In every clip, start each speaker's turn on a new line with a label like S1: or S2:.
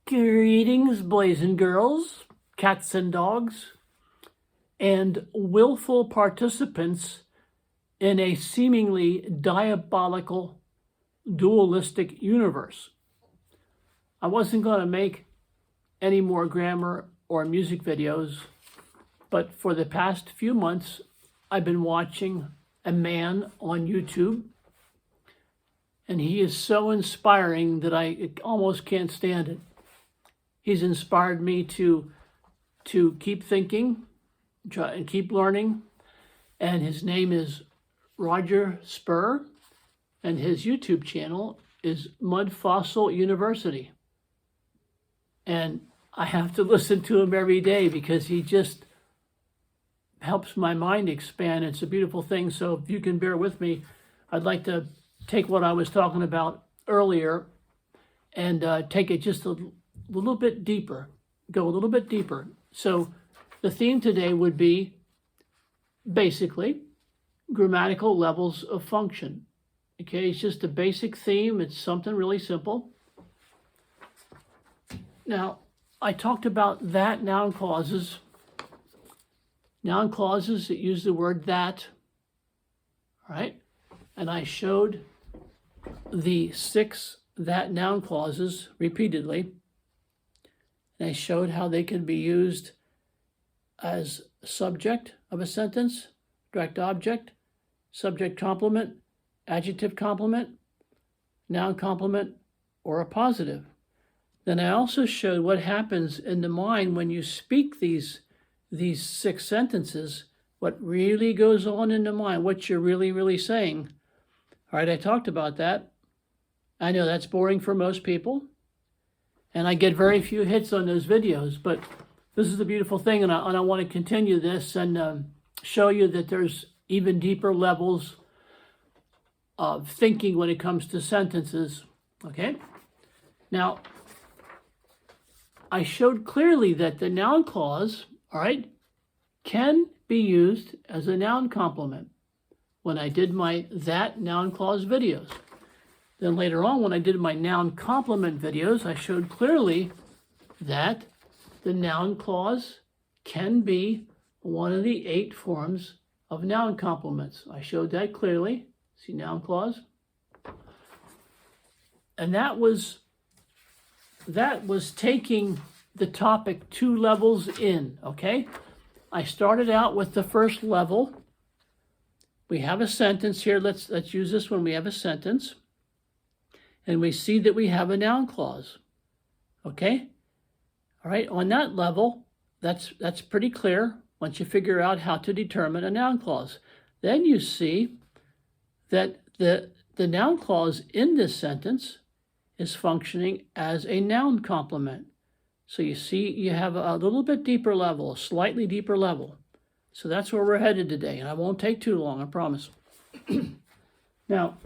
S1: Greetings, boys and girls, cats and dogs, and willful participants in a seemingly diabolical, dualistic universe. I wasn't going to make any more grammar or music videos, but for the past few months, I've been watching a man on YouTube, and he is so inspiring that I almost can't stand it. He's inspired me to keep thinking, try and keep learning. And his name is Roger Spur, and his YouTube channel is Mud Fossil University. And I have to listen to him every day because he just helps my mind expand. It's a beautiful thing. So if you can bear with me, I'd like to take what I was talking about earlier and take it just a little bit deeper, go a little bit deeper. So the theme today would be basically grammatical levels of function. Okay, it's just a basic theme. It's something really simple. Now, I talked about that noun clauses. Noun clauses that use the word that, right? And I showed the 6 that noun clauses repeatedly. And I showed how they can be used as subject of a sentence, direct object, subject complement, adjective complement, noun complement, or appositive. Then I also showed what happens in the mind when you speak these 6 sentences, what really goes on in the mind, what you're really saying. All right, I talked about that. I know that's boring for most people, and I get very few hits on those videos, but this is the beautiful thing, and I want to continue this and show you that there's even deeper levels of thinking when it comes to sentences, okay? Now, I showed clearly that the noun clause, all right, can be used as a noun complement when I did my that noun clause videos. Then later on, when I did my noun complement videos, I showed clearly that the noun clause can be one of the 8 forms of noun complements. I showed that clearly. See noun clause? And that was taking the topic 2 levels in, okay? I started out with the first level. We have a sentence here. Let's use this when we have a sentence. And we see that we have a noun clause, okay? All right, on that level, that's pretty clear once you figure out how to determine a noun clause. Then you see that the noun clause in this sentence is functioning as a noun complement. So you see you have a little bit deeper level, a slightly deeper level. So that's where we're headed today, and I won't take too long, I promise. Now,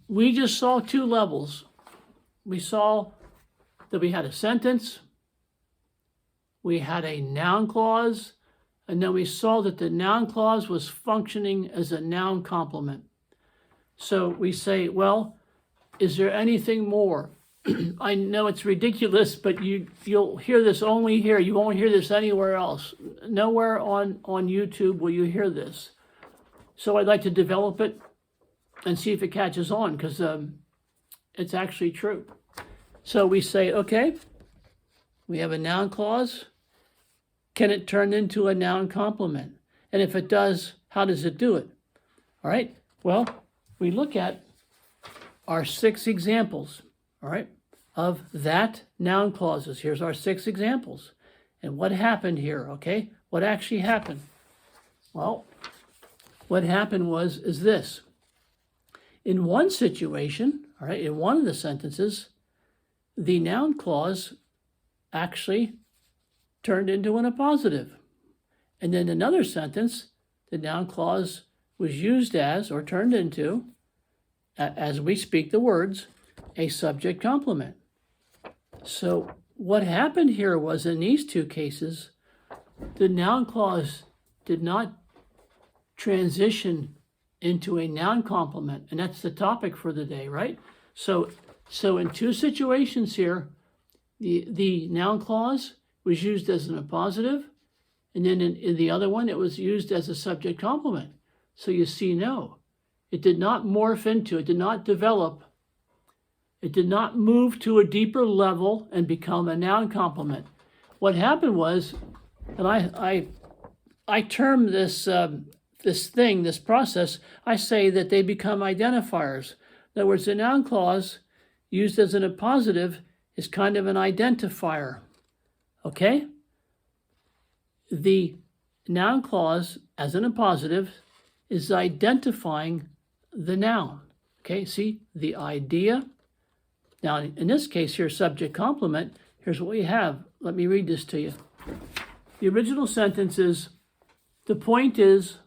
S1: we just saw 2 levels. We saw that we had a sentence, we had a noun clause, and then we saw that the noun clause was functioning as a noun complement. So we say, well, is there anything more? I know it's ridiculous, but you'll hear this only here. You won't hear this anywhere else. Nowhere on YouTube will you hear this. So I'd like to develop it and see if it catches on, because it's actually true. So we say, okay, we have a noun clause. Can it turn into a noun complement? And if it does, how does it do it? All right, well, we look at our 6 examples, all right, of that noun clauses. Here's our 6 examples. And what happened here, okay? What actually happened? Well, what happened is this. In one situation, all right, in one of the sentences, the noun clause actually turned into an appositive. And then another sentence, the noun clause was used as, or turned into, as we speak the words, a subject complement. So what happened here was, in these 2 cases, the noun clause did not transition into a noun complement, and that's the topic for the day, right? So in 2 situations here, The noun clause was used as an appositive, and then in the other one, it was used as a subject complement. So you see, no, it did not morph into, it did not develop, it did not move to a deeper level and become a noun complement. What happened was, and I term this this process, I say that they become identifiers. In other words, the noun clause used as an appositive is kind of an identifier, okay? The noun clause as an appositive is identifying the noun, okay? See, the idea. Now, in this case here, subject complement, here's what we have. Let me read this to you. The original sentence is, the point is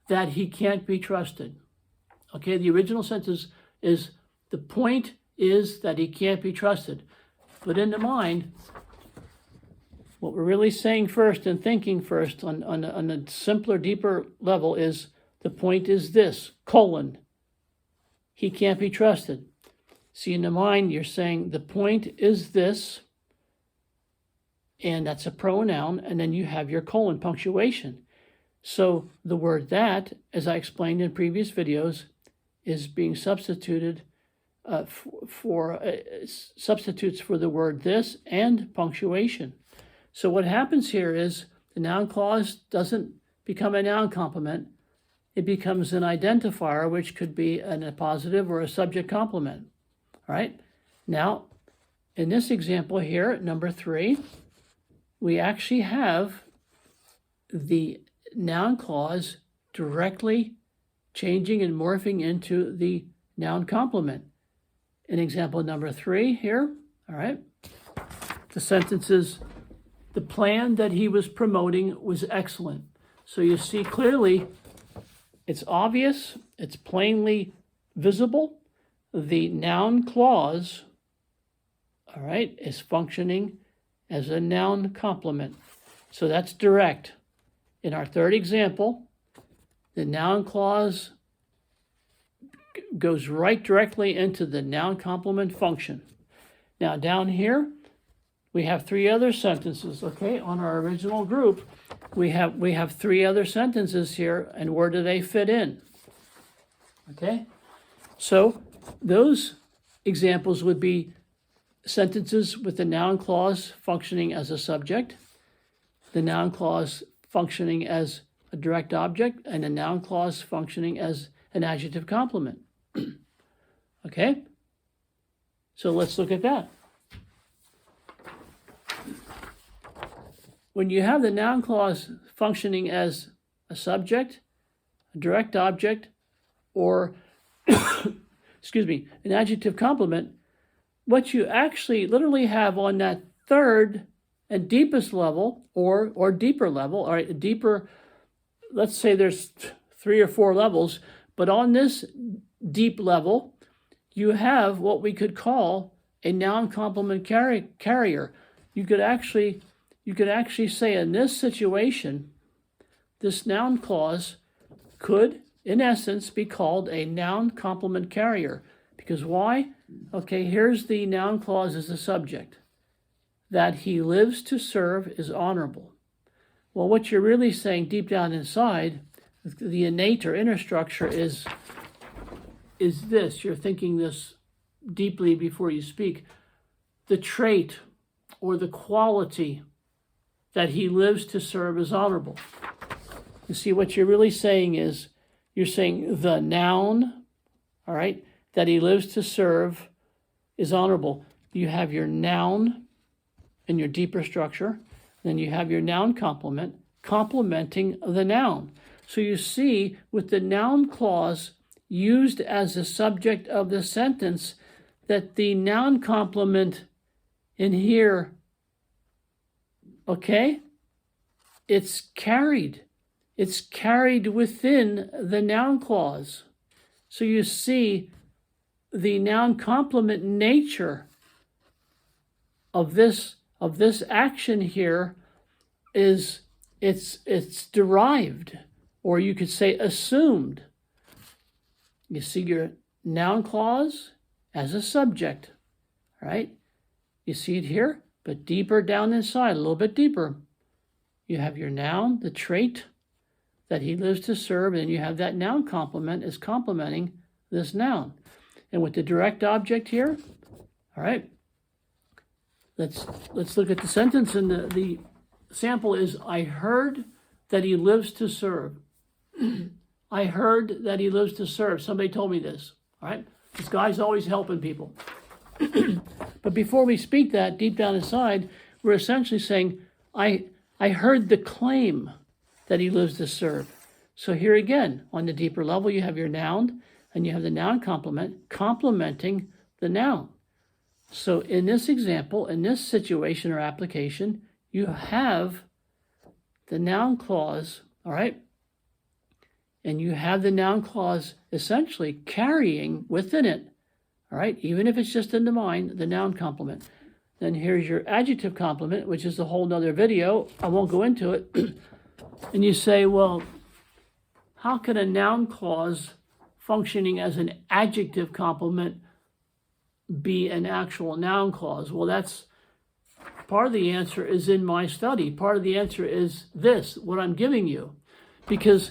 S1: that he can't be trusted. Okay, the original sentence is, the point is that he can't be trusted. But in the mind, what we're really saying first and thinking first on a simpler, deeper level is, the point is this, colon, he can't be trusted. See, in the mind, you're saying the point is this, and that's a pronoun, and then you have your colon punctuation. So the word that, as I explained in previous videos, is being substituted substitutes for the word this and punctuation. So what happens here is the noun clause doesn't become a noun complement. It becomes an identifier, which could be an appositive or a subject complement. All right. Now, in this example here, number 3, we actually have the noun clause directly changing and morphing into the noun complement. In example number 3 here, all right, the sentence is, the plan that he was promoting was excellent. So you see clearly, it's obvious, it's plainly visible. The noun clause, all right, is functioning as a noun complement. So that's direct. In our third example, the noun clause goes right directly into the noun complement function. Now down here, we have 3 other sentences, okay? On our original group, we have 3 other sentences here, and where do they fit in? Okay? So those examples would be sentences with the noun clause functioning as a subject, the noun clause functioning as a direct object, and a noun clause functioning as an adjective complement. Okay? So let's look at that. When you have the noun clause functioning as a subject, a direct object, or excuse me, an adjective complement, what you actually literally have on that third and deepest level, or deeper level, all right, a deeper, let's say there's 3 or 4 levels, but on this deep level, you have what we could call a noun-complement carrier. You could actually say in this situation, this noun clause could, in essence, be called a noun-complement carrier. Because why? Okay, here's the noun clause as a subject. That he lives to serve is honorable. Well, what you're really saying deep down inside, the innate or inner structure is this. You're thinking this deeply before you speak. The trait or the quality that he lives to serve is honorable. You see, what you're really saying is, you're saying the noun, all right, that he lives to serve is honorable. You have your noun in your deeper structure, then you have your noun complement complementing the noun. So you see, with the noun clause used as the subject of the sentence, that the noun complement in here, okay, it's carried within the noun clause. So you see the noun complement nature of this action here is it's derived, or you could say assumed. You see your noun clause as a subject, right? You see it here, But deeper down inside, a little bit deeper, you have your noun, the trait that he lives to serve, and you have that noun complement is complementing this noun. And with the direct object here, all right, let's look at the sentence, and the sample is, I heard that he lives to serve. I heard that he lives to serve. Somebody told me this, all right? This guy's always helping people. But before we speak that, deep down inside, we're essentially saying, I heard the claim that he lives to serve. So here again, on the deeper level, you have your noun, and you have the noun complement complementing the noun. So in this example, in this situation or application, you have the noun clause, all right? And you have the noun clause essentially carrying within it, all right? Even if it's just in the mind, the noun complement. Then here's your adjective complement, which is a whole nother video. I won't go into it. And you say, well, how can a noun clause functioning as an adjective complement be an actual noun clause? Well, that's part of the answer is in my study. Part of the answer is this, what I'm giving you. Because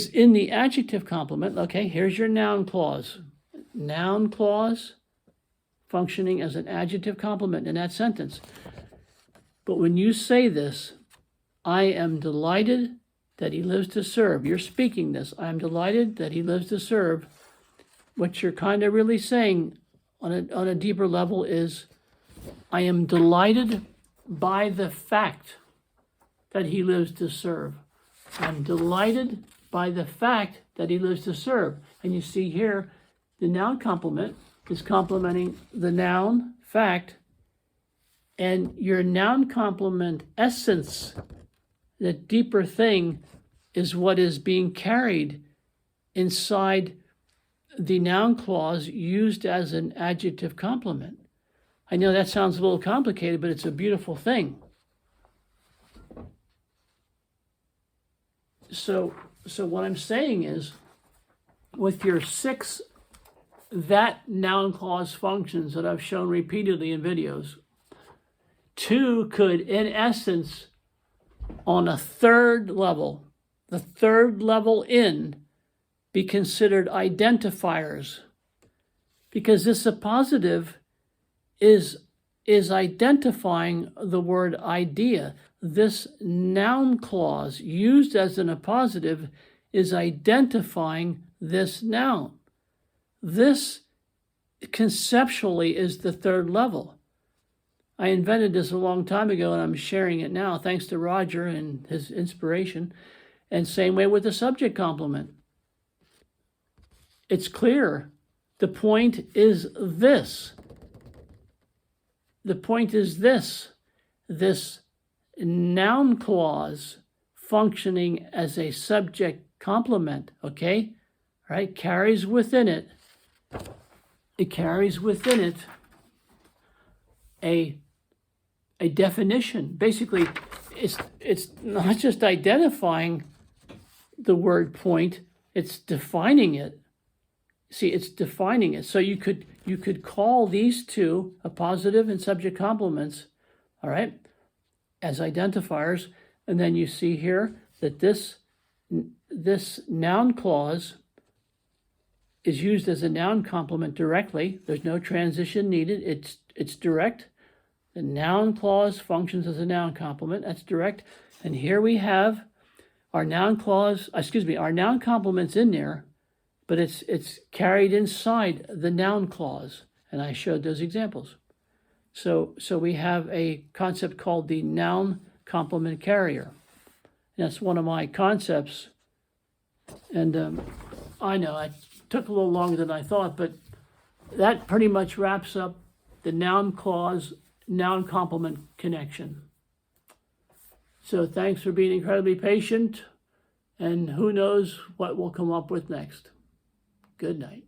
S1: in the adjective complement, okay, here's your noun clause. Noun clause functioning as an adjective complement in that sentence. But when you say this, I am delighted that he lives to serve. You're speaking this. I am delighted that he lives to serve. What you're kind of really saying on a deeper level is, I am delighted by the fact that he lives to serve. I'm delighted by the fact that he lives to serve. And you see here, the noun complement is complementing the noun fact, and your noun complement essence, the deeper thing, is what is being carried inside the noun clause used as an adjective complement. I know that sounds a little complicated, but it's a beautiful thing. So what I'm saying is, with your 6 that noun clause functions that I've shown repeatedly in videos, 2 could, in essence, on a third level, the third level in, be considered identifiers, because this appositive is identifying the word idea. This noun clause used as an appositive is identifying this noun. This conceptually is the third level. I invented this a long time ago, and I'm sharing it now thanks to Roger and his inspiration. And same way with the subject complement. It's clear. The point is this. The point is this. This noun clause functioning as a subject complement, okay? Right? Carries within it. It carries within it a definition. Basically, it's not just identifying the word point, it's defining it. See, it's defining it. So you could call these two, appositive and subject complements, all right, as identifiers. And then you see here that this noun clause is used as a noun complement directly. There's no transition needed. It's direct. The noun clause functions as a noun complement. That's direct. And here we have our noun clause, our noun complement's in there, but it's carried inside the noun clause. And I showed those examples. So we have a concept called the Noun-Complement Carrier. And that's one of my concepts. And I know it took a little longer than I thought, but that pretty much wraps up the noun clause, noun complement connection. So thanks for being incredibly patient, and who knows what we'll come up with next. Good night.